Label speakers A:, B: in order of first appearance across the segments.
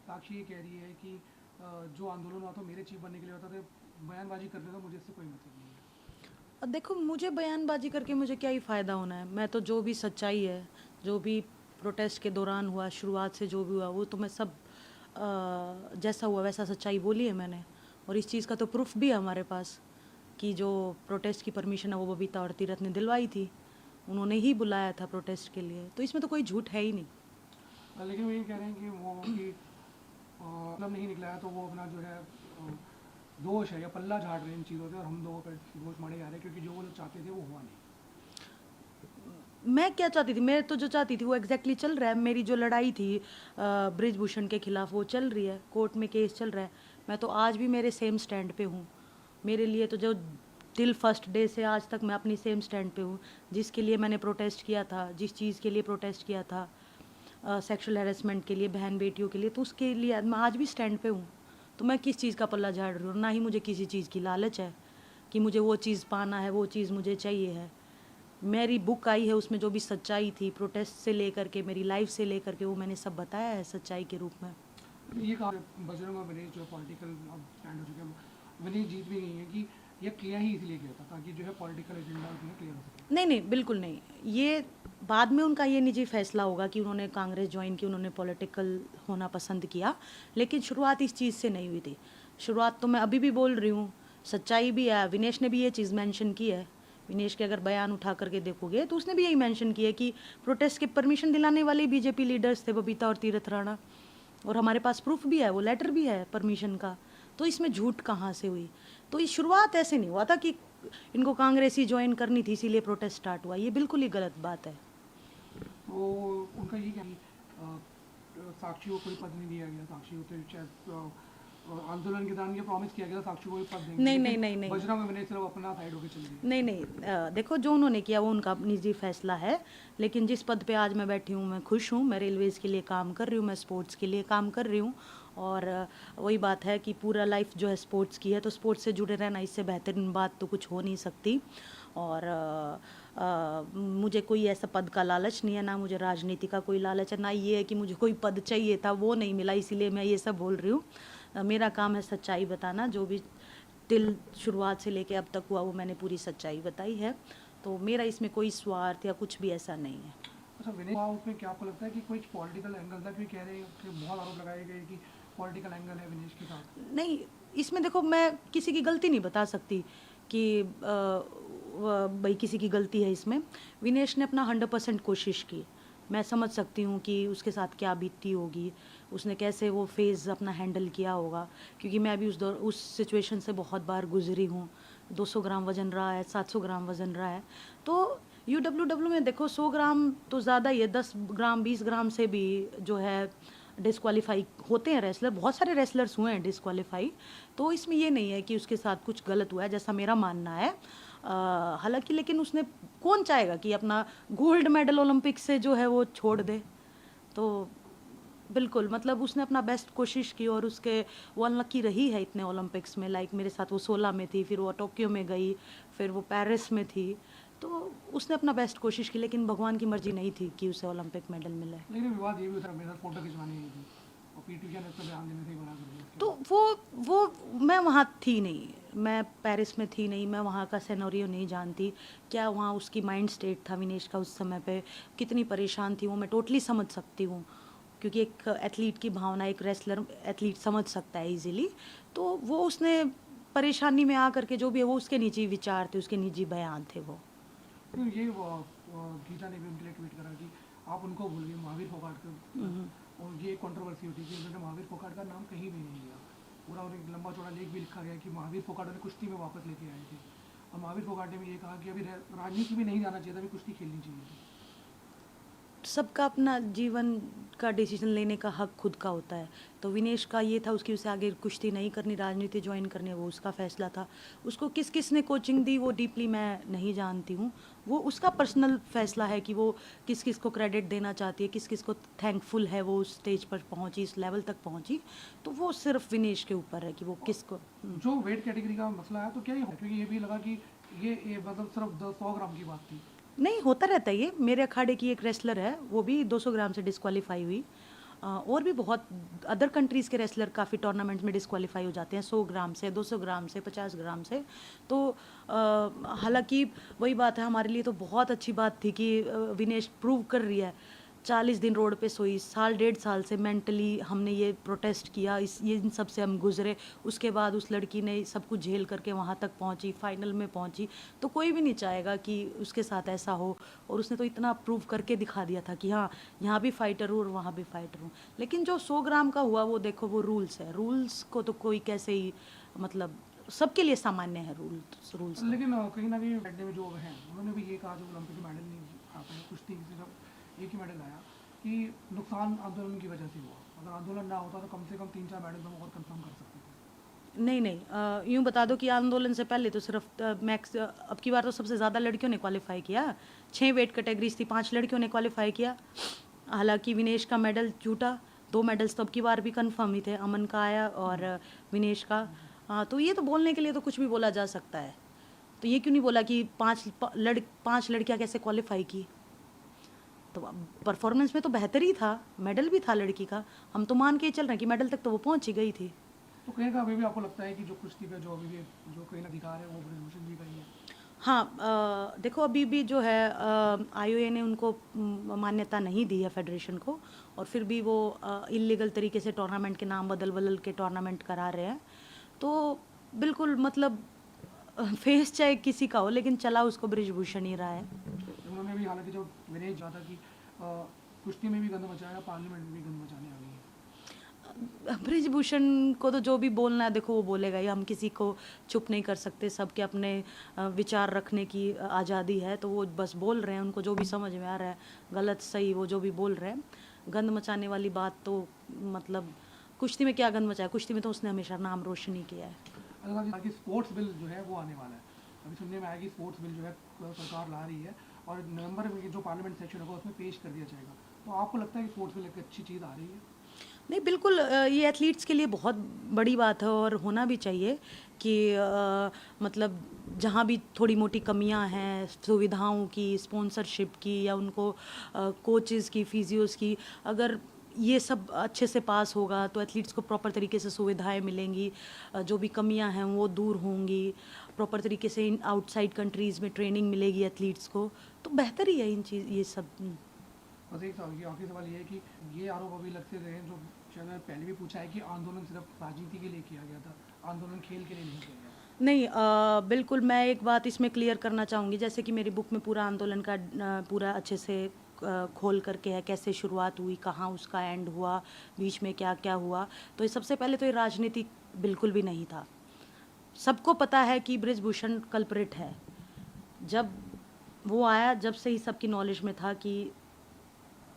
A: साक्षी ये कह रही है कि जो आंदोलन हुआ था मेरे चीफ बनने के लिए होता था, बयानबाजी करने का मुझे इससे कोई मतलब नहीं है।
B: अब देखो, मुझे बयानबाजी करके मुझे क्या ही फ़ायदा होना है। मैं तो जो भी सच्चाई है, जो भी प्रोटेस्ट के दौरान हुआ, शुरुआत से जो भी हुआ, वो तो मैं सब जैसा हुआ वैसा सच्चाई बोली है मैंने। और इस चीज़ का तो प्रूफ भी है हमारे पास कि जो प्रोटेस्ट की परमिशन है वो बबीता और तीरथ ने दिलवाई थी। उन्होंने ही बुलाया था प्रोटेस्ट के लिए, तो इसमें तो कोई झूठ है ही नहीं।
A: लेकिन वो ये कह रहे हैं कि वो कि मतलब नहीं निकला है तो वो अपना जो है दोष है या पल्ला झाड़ रहे हैं इन चीज़ों से, और हम लोगों पर दोष मारे जा रहे हैं क्योंकि जो वो लोग चाहते थे वो हुआ नहीं।
B: मैं क्या चाहती थी, मैं तो जो चाहती थी वो एग्जैक्टली चल रहा है। मेरी जो लड़ाई थी ब्रिजभूषण के खिलाफ, वो चल रही है, कोर्ट में केस चल रहा है। मैं तो आज भी मेरे सेम स्टैंड पे हूँ। मेरे लिए तो जो टिल फर्स्ट डे से आज तक मैं अपनी सेम स्टैंड पे हूँ। जिसके लिए मैंने प्रोटेस्ट किया था, जिस चीज़ के लिए प्रोटेस्ट किया था, सेक्सुअल हैरेसमेंट के लिए, बहन बेटियों के लिए, तो उसके लिए मैं आज भी स्टैंड पे हूँ। तो मैं किस चीज़ का पल्ला झाड़ रही हूँ? ना ही मुझे किसी चीज़ की लालच है कि मुझे वो चीज़ पाना है, वो चीज़ मुझे चाहिए है। मेरी बुक आई है, उसमें जो भी सच्चाई थी प्रोटेस्ट से लेकर के, मेरी लाइफ से लेकर के, वो मैंने सब बताया है सच्चाई के रूप में।
A: ये कहा बजरंग और विनेश जो पॉलिटिकल स्टैंड हो चुके हैं, विनेश जीत भी गई है कि ये क्लियर ही इसलिए किया था ताकि जो है पॉलिटिकल एजेंडा उनका क्लियर हो सके।
B: नहीं नहीं, बिल्कुल नहीं। ये बाद में उनका ये निजी फैसला होगा कि उन्होंने कांग्रेस ज्वाइन की, उन्होंने पॉलिटिकल होना पसंद किया। लेकिन शुरुआत इस चीज़ से नहीं हुई थी। शुरुआत तो मैं अभी भी बोल रही हूँ, सच्चाई भी है। विनेश ने भी ये चीज़ मेंशन की है। विनेश के अगर बयान उठा करके देखोगे तो उसने भी यही मेंशन किया है कि प्रोटेस्ट के परमिशन दिलाने वाले बीजेपी लीडर्स थे, बबीता और तीरथ राणा। और हमारे पास प्रूफ भी है, वो लेटर भी है परमिशन का। तो इसमें झूठ कहाँ से हुई? तो ये शुरुआत ऐसे नहीं हुआ था कि इनको कांग्रेस ही ज्वाइन करनी थी इसीलिए प्रोटेस्ट स्टार्ट हुआ। ये बिल्कुल ही गलत बात है।
A: तो उनका ये क्या कि साक्षी को कोई पद नहीं दिया गया, साक्षी को तो शायद आंदोलन के दौरान ये प्रॉमिस किया गया था साक्षी को कोई पद देंगे,
B: नहीं नहीं
A: लेकिन
B: नहीं नहीं
A: बजरंग और विनेश सिर्फ अपना साइड होकर चल दिए।
B: नहीं नहीं, देखो, जो उन्होंने किया वो उनका निजी फैसला है। लेकिन जिस पद पे आज मैं बैठी हूँ, मैं खुश हूँ। मैं रेलवेज़ के लिए काम कर रही हूँ, मैं स्पोर्ट्स के लिए काम कर रही हूँ। और वही बात है कि पूरा लाइफ जो है स्पोर्ट्स की है, तो स्पोर्ट्स से जुड़े रहना, इससे बेहतरीन बात तो कुछ हो नहीं सकती। और मुझे कोई ऐसा पद का लालच नहीं है, ना मुझे राजनीति का कोई लालच है, ना ये है कि मुझे कोई पद चाहिए था, वो नहीं मिला, इसीलिए मैं ये सब बोल रही हूँ। मेरा काम है सच्चाई बताना। जो भी टिल शुरुआत से लेके अब तक हुआ वो मैंने पूरी सच्चाई बताई है। तो मेरा इसमें कोई स्वार्थ या कुछ भी ऐसा नहीं है।
A: अच्छा, विनेश हुआ उसमें क्या आपको लगता है कि कोई पॉलिटिकल एंगल था, क्योंकि कह रहे हैं कि बहुत आरोप लगाए गए कि पॉलिटिकल एंगल है विनेश के साथ।
B: नहीं, इसमें देखो, मैं किसी की गलती नहीं बता सकती कि भाई किसी की गलती है इसमें। विनेश ने अपना 100% कोशिश की। मैं समझ सकती हूँ कि उसके साथ क्या बीतती होगी, उसने कैसे वो फेज़ अपना हैंडल किया होगा। क्योंकि मैं भी उस सिचुएशन से बहुत बार गुजरी हूँ। 200 ग्राम वज़न रहा है, 700 ग्राम वज़न रहा है। तो यूडब्ल्यूडब्ल्यू में देखो, 100 ग्राम तो ज़्यादा ही है, 10 ग्राम 20 ग्राम से भी जो है डिस्क्वालीफाई होते हैं रेसलर। बहुत सारे रेसलर्स हुए हैं डिस्क्वालीफाई। तो इसमें ये नहीं है कि उसके साथ कुछ गलत हुआ है, जैसा मेरा मानना है। हालांकि लेकिन उसने, कौन चाहेगा कि अपना गोल्ड मेडल ओलंपिक से जो है वो छोड़ दे? तो बिल्कुल, मतलब उसने अपना बेस्ट कोशिश की और उसके, वो अनलकी रही है इतने ओलंपिक्स में। लाइक मेरे साथ वो 16 में थी, फिर वो टोक्यो में गई, फिर वो पेरिस में थी। तो उसने अपना बेस्ट कोशिश की, लेकिन भगवान की मर्जी नहीं थी कि उसे ओलंपिक मेडल मिले।
A: लेकिन विवाद ये भी उठा, मेरे साथ फोटो खिंचवानी गई थी और पीटी ने उसका बयान देने से ही मना कर दिया उसके
B: तो
A: बाद।
B: वो मैं वहाँ थी नहीं, मैं पेरिस में थी नहीं, मैं वहाँ का सिनेरियो नहीं जानती। क्या वहाँ उसकी माइंड स्टेट था विनेश का उस समय पे, कितनी परेशान थी वो मैं टोटली समझ सकती हूँ। क्योंकि एक एथलीट की भावना एक रेसलर एथलीट समझ सकता है इजीली। तो वो उसने परेशानी में आकर के, जो भी है वो उसके निजी विचार थे, उसके निजी बयान थे वो।
A: तो ये गीता ने भी उनके लिए ट्वीट करा कि आप उनको भूल गए, महावीर फोगाट का। और ये कंट्रोवर्सी होती है कि उन्होंने महावीर फोगाट का नाम कहीं भी नहीं लिया। पूरा उन्हें लंबा चौड़ा लेख भी लिखा गया कि महावीर फोगाट उन्हें कुश्ती में वापस लेके आए थे, और महावीर फोगाट ने भी ये कहा कि अभी राजनीति भी नहीं जाना चाहिए था, अभी कुश्ती खेलनी चाहिए थी।
B: सबका अपना जीवन का डिसीजन लेने का हक खुद का होता है। तो विनेश का ये था, उसकी उसे आगे कुश्ती नहीं करनी, राजनीति ज्वाइन करनी है, वो उसका फैसला था। उसको किस किस ने कोचिंग दी वो डीपली मैं नहीं जानती हूँ। वो उसका पर्सनल फैसला है कि वो किस किस को क्रेडिट देना चाहती है, किस किस को थैंकफुल है वो उस स्टेज पर पहुँची, इस लेवल तक पहुँची। तो वो सिर्फ विनेश के ऊपर है कि वो किसको।
A: जो वेट कैटेगरी का मसला है तो क्या ये हो, क्योंकि ये भी लगा कि ये मतलब सिर्फ 100 ग्राम की बात थी।
B: नहीं, होता रहता है ये। मेरे अखाड़े की एक रेसलर है, वो भी 200 ग्राम से डिस्क्वालीफाई हुई। और भी बहुत अदर कंट्रीज़ के रेसलर काफ़ी टूर्नामेंट में डिस्क्वालीफाई हो जाते हैं 100 ग्राम से, 200 ग्राम से, 50 ग्राम से। तो हालांकि वही बात है, हमारे लिए तो बहुत अच्छी बात थी कि विनेश प्रूव कर रही है। 40 दिन रोड पे सोई, साल 1.5 साल से मेंटली हमने ये प्रोटेस्ट किया, ये इन सब से हम गुजरे। उसके बाद उस लड़की ने सब कुछ झेल करके वहाँ तक पहुँची, फाइनल में पहुँची। तो कोई भी नहीं चाहेगा कि उसके साथ ऐसा हो, और उसने तो इतना प्रूव करके दिखा दिया था कि हाँ, यहाँ भी फाइटर हूँ और वहाँ भी फाइटर हूँ। लेकिन जो 100 ग्राम का हुआ, वो देखो, वो रूल्स है, रूल्स को तो कोई कैसे ही, मतलब सबके लिए सामान्य है रूल्स।
A: लेकिन कहीं ना कहीं बैठने में जो हैं उन्होंने भी ये कहा, जो ओलंपिक मेडल नहीं आ पाए, कुश्ती की सिर्फ एक ही मेडल आया, कि नुकसान आंदोलन की वजह से हुआ। अगर आंदोलन ना होता तो कम से कम 3-4 मेडल तो हम और कंफर्म कर सकते थे।
B: नहीं नहीं, यूँ बता दो कि आंदोलन से पहले तो सिर्फ मैक्स, अब की बार तो सबसे ज़्यादा लड़कियों ने क्वालिफाई किया। 6 वेट कैटेगरीज थी, 5 लड़कियों ने क्वालिफाई किया। हालांकि विनेश का मेडल छूटा, 2 मेडल्स तो अब की बार भी कंफर्म ही थे, अमन का आया और विनेश का। हाँ, तो ये तो बोलने के लिए तो कुछ भी बोला जा सकता है। तो ये क्यों नहीं बोला कि 5 लड़कियाँ कैसे क्वालिफाई की? तो परफॉर्मेंस में तो बेहतर ही था, मेडल भी था लड़की का, हम तो मान के ही चल रहे हैं कि मेडल तक तो वो पहुंच ही गई थी।
A: तो कहीं का अभी भी आपको लगता है कि जो कुश्ती पे जो अभी भी जो कहीं अधिकार है वो ब्रिजभूषण जी का ही है?
B: हाँ, देखो अभी भी जो है आईओए ने उनको मान्यता नहीं दी है फेडरेशन को, और फिर भी वो इलीगल तरीके से टूर्नामेंट के नाम बदल बदल के टूर्नामेंट करा रहे हैं। तो बिल्कुल, मतलब फेस चाहे किसी का हो, लेकिन चला उसको ब्रिजभूषण ही रहा है।
A: उन्होंने भी, हालांकि जो विनेश ज्यादा कि कुश्ती में भी गंद मचाया, पार्लियामेंट में भी गंद मचाने आ गई है।
B: ब्रिजभूषण को तो जो भी बोलना है देखो वो बोलेगा ही, हम किसी को चुप नहीं कर सकते, सबके अपने विचार रखने की आज़ादी है। तो वो बस बोल रहे हैं, उनको जो भी समझ में आ रहा है, गलत सही, वो जो भी बोल रहे हैं। गंद मचाने वाली बात तो, मतलब कुश्ती में क्या गंद मचाया? कुश्ती में तो उसने हमेशा नाम रोशन ही किया है।
A: कि स्पोर्ट्स बिल जो है वो आने वाला है, अभी सुनने में आया कि स्पोर्ट्स बिल जो है सरकार ला रही है, और नवंबर में जो पार्लियामेंट सेक्शन होगा उसमें पेश कर दिया जाएगा। तो आपको लगता है कि स्पोर्ट्स बिल एक अच्छी चीज़ आ रही है?
B: नहीं, बिल्कुल, ये एथलीट्स के लिए बहुत बड़ी बात है, और होना भी चाहिए कि मतलब जहाँ भी थोड़ी मोटी कमियां हैं सुविधाओं की, स्पॉन्सरशिप की, या उनको कोचेज़ की, फिजियोज़ की, अगर ये सब अच्छे से पास होगा तो एथलीट्स को प्रॉपर तरीके से सुविधाएं मिलेंगी, जो भी कमियां हैं वो दूर होंगी, प्रॉपर तरीके से इन आउटसाइड कंट्रीज़ में ट्रेनिंग मिलेगी एथलीट्स को, तो बेहतर ही है इन चीज़ ये सब।
A: बस एक सवाल, ये आखिरी सवाल ये है कि ये आरोप अभी लगते रहे हैं, जो शायद मैंने पहले भी पूछा है, कि आंदोलन सिर्फ राजनीति के लिए किया गया था, आंदोलन खेल के लिए नहीं किया गया।
B: नहीं, बिल्कुल, मैं एक बात इसमें क्लियर करना चाहूँगी, जैसे कि मेरी बुक में पूरा आंदोलन का पूरा अच्छे से खोल करके है, कैसे शुरुआत हुई, कहाँ उसका एंड हुआ, बीच में क्या क्या हुआ। तो ये सबसे पहले तो ये राजनीति बिल्कुल भी नहीं था। सबको पता है कि ब्रिजभूषण कल्प्रिट है। जब वो आया, जब से ही सबकी नॉलेज में था कि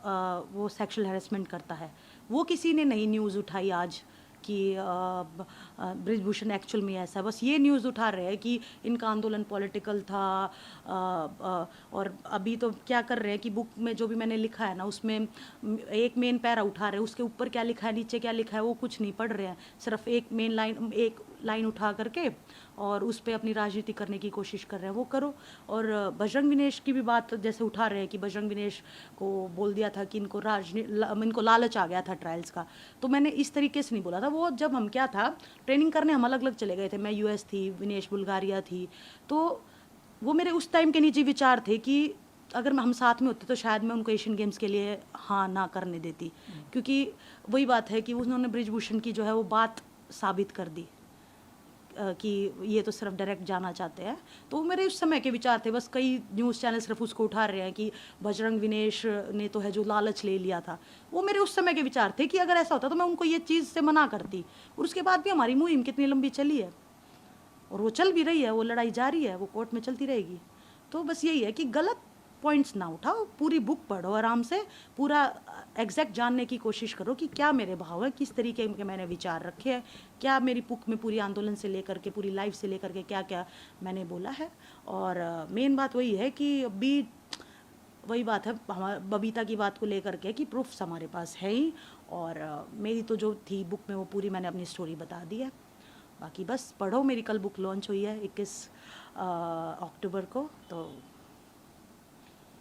B: वो सेक्सुअल हैरेसमेंट करता है। वो किसी ने नहीं न्यूज़ उठाई आज कि ब्रिजभूषण एक्चुअल में ऐसा है। बस ये न्यूज़ उठा रहे हैं कि इनका आंदोलन पॉलिटिकल था, और अभी तो क्या कर रहे हैं कि बुक में जो भी मैंने लिखा है ना, उसमें एक मेन पैरा उठा रहे हैं, उसके ऊपर क्या लिखा है, नीचे क्या लिखा है, वो कुछ नहीं पढ़ रहे हैं। सिर्फ एक मेन लाइन, एक लाइन उठा करके और उस पर अपनी राजनीति करने की कोशिश कर रहे हैं, वो करो। और बजरंग विनेश की भी बात जैसे उठा रहे हैं कि बजरंग विनेश को बोल दिया था कि इनको लालच आ गया था ट्रायल्स का, तो मैंने इस तरीके से नहीं बोला था। वो जब हम क्या था, ट्रेनिंग करने हम अलग अलग चले गए थे, मैं यूएस थी, विनेश बुल्गारिया थी, तो वो मेरे उस टाइम के निजी विचार थे कि अगर हम साथ में होते तो शायद मैं उनको एशियन गेम्स के लिए हाँ ना करने देती, क्योंकि वही बात है कि उन्होंने ब्रिजभूषण की जो है वो बात साबित कर दी कि ये तो सिर्फ डायरेक्ट जाना चाहते हैं। तो वो मेरे उस समय के विचार थे। बस कई न्यूज़ चैनल सिर्फ उसको उठा रहे हैं कि बजरंग विनेश ने तो है जो लालच ले लिया था। वो मेरे उस समय के विचार थे कि अगर ऐसा होता तो मैं उनको ये चीज़ से मना करती। और उसके बाद भी हमारी मुहिम कितनी लंबी चली है, और वो चल भी रही है, वो लड़ाई जारी है, वो कोर्ट में चलती रहेगी। तो बस यही है कि गलत पॉइंट्स ना उठाओ, पूरी बुक पढ़ो आराम से, पूरा एग्जैक्ट जानने की कोशिश करो कि क्या मेरे भाव हैं, किस तरीके के मैंने विचार रखे हैं, क्या मेरी बुक में पूरी आंदोलन से लेकर के पूरी लाइफ से लेकर के क्या क्या मैंने बोला है। और मेन बात वही है कि अभी वही बात है हमारे बबीता की बात को लेकर के कि प्रूफ्स हमारे पास है ही, और मेरी तो जो थी बुक में वो पूरी मैंने अपनी स्टोरी बता दी है। बाकी बस पढ़ो, मेरी कल बुक लॉन्च हुई है 21 अक्टूबर को, तो